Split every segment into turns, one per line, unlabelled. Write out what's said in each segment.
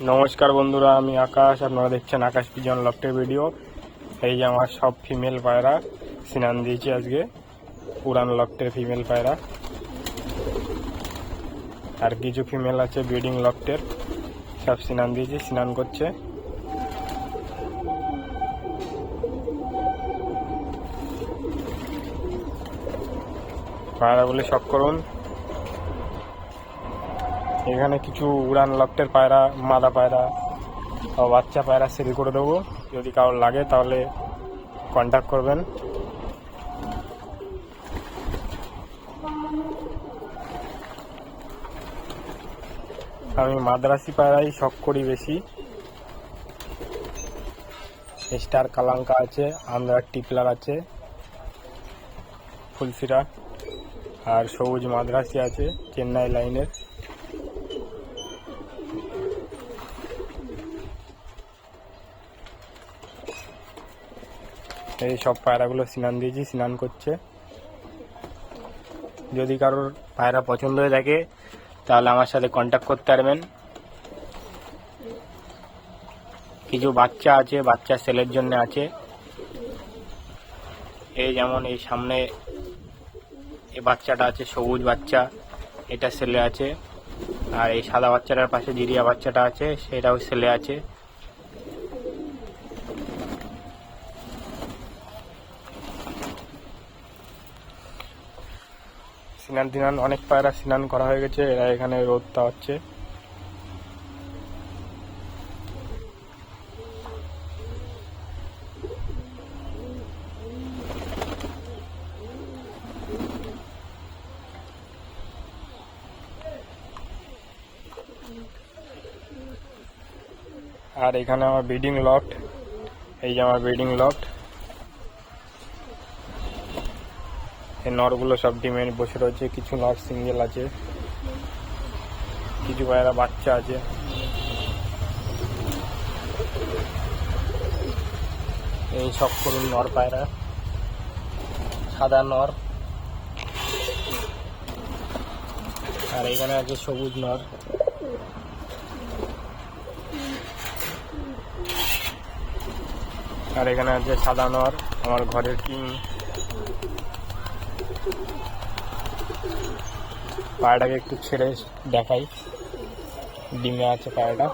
নমস্কার বন্ধুরা, আমি আকাশ। আপনারা দেখছেন আকাশ পিজন লফটের ভিডিও। এই যে আমার সব ফিমেল পায়রা স্নান দিয়েছি আজকে, পুরান লফটের ফিমেল পায়রা। আর কিছু ফিমেল আছে ব্রিডিং লফটের, সব স্নান দিয়েছি, স্নান করছে। পায়রাগুলি শখ করুন। এখানে কিছু উড়ান লফটের পায়রা, মাদা পায়রা ও বাচ্চা পায়রা সেল করে দেবো। যদি কারোর লাগে তাহলে কন্ট্যাক্ট করবেন। আমি মাদ্রাসি পায়রাই শখ করি বেশি। স্টার কালাঙ্কা আছে, আন্দ্রার টিপলার আছে, ফুলসিরা, আর সবুজ মাদ্রাসি আছে চেন্নাই লাইনের। এই সব পায়রাগুলো স্নান দিয়েছি, স্নান করছে। যদি কারোর পায়রা পছন্দ হয়ে থাকে তাহলে আমার সাথে কন্ট্যাক্ট করতে পারবেন। কিছু বাচ্চা আছে, বাচ্চা সেলের জন্য আছে। এই যেমন এই সামনে এই বাচ্চাটা আছে, সবুজ বাচ্চা, এটা সেলে আছে। আর এই সাদা বাচ্চাটার পাশে জিরিয়া বাচ্চাটা আছে, সেটাও সেলে আছে। স্নান টিনান অনেক পায়রা স্নান করা হয়ে গেছে, এরা এখানে রোদটা হচ্ছে। আর এখানে আমার ব্রিডিং লফট, এই যে আমার ব্রিডিং লফট। এই নরগুলো সব ডিমে বসে রয়েছে, কিছু নর সিঙ্গেল আছে, কিছু পায়রা বাচ্চা আছে। এই সব করুন নর পায়রা, সাদা নর। আর এখানে আছে সবুজ নর। আর এখানে আছে সাদা নর, আমার ঘরের কিং। পায়রাটাকে একটু ছেড়ে দেখাই, ডিমে আছে পায়রাটা।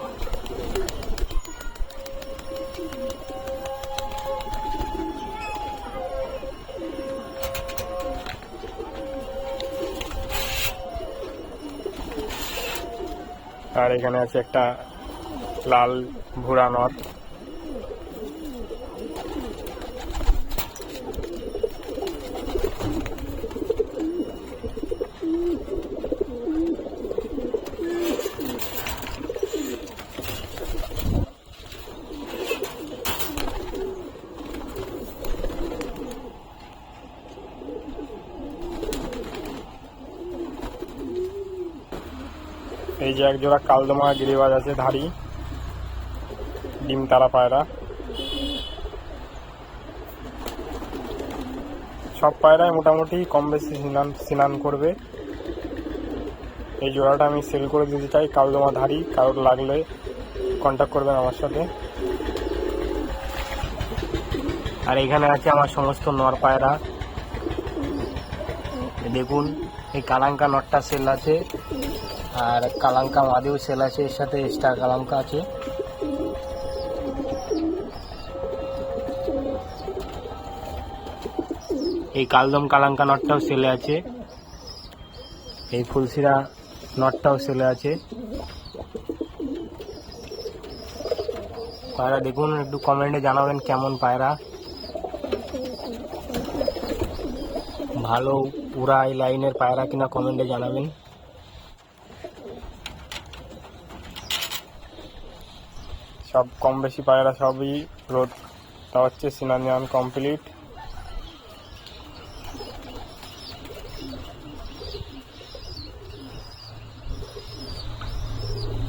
আর এখানে আছে একটা লাল ভুরা নর। এই যে এক জোড়া কালদমা গিরিবাজ আছে ধাড়ি, ডিম তারা পায়রা। সব পায়রাই মোটামুটি কম বেশি স্নান করবে। এই জোড়াটা আমি সেল করে দিতে চাই, কালদমা ধাড়ি। কারোর লাগলে কন্ট্যাক্ট করবেন আমার সাথে। আর এখানে আছে আমার সমস্ত নর পায়রা। দেখুন, এই কালাঙ্কা নটটা সেল আছে, আর কালাঙ্কা মাদেও সেল আছে, এর সাথে স্টার কালাঙ্কা আছে। এই কালদম কালাঙ্কা নটটাও সেলে আছে, এই ফুলসিরা নটটাও সেলে আছে। পায়রা দেখুন, একটু কমেন্টে জানাবেন কেমন পায়রা। ভালো পুরা এই লাইনের পায়রা কিনা কমেন্টে জানাবেন। সব কম বেশি পায়রা সবই রোদ তা হচ্ছে, স্নান কমপ্লিট।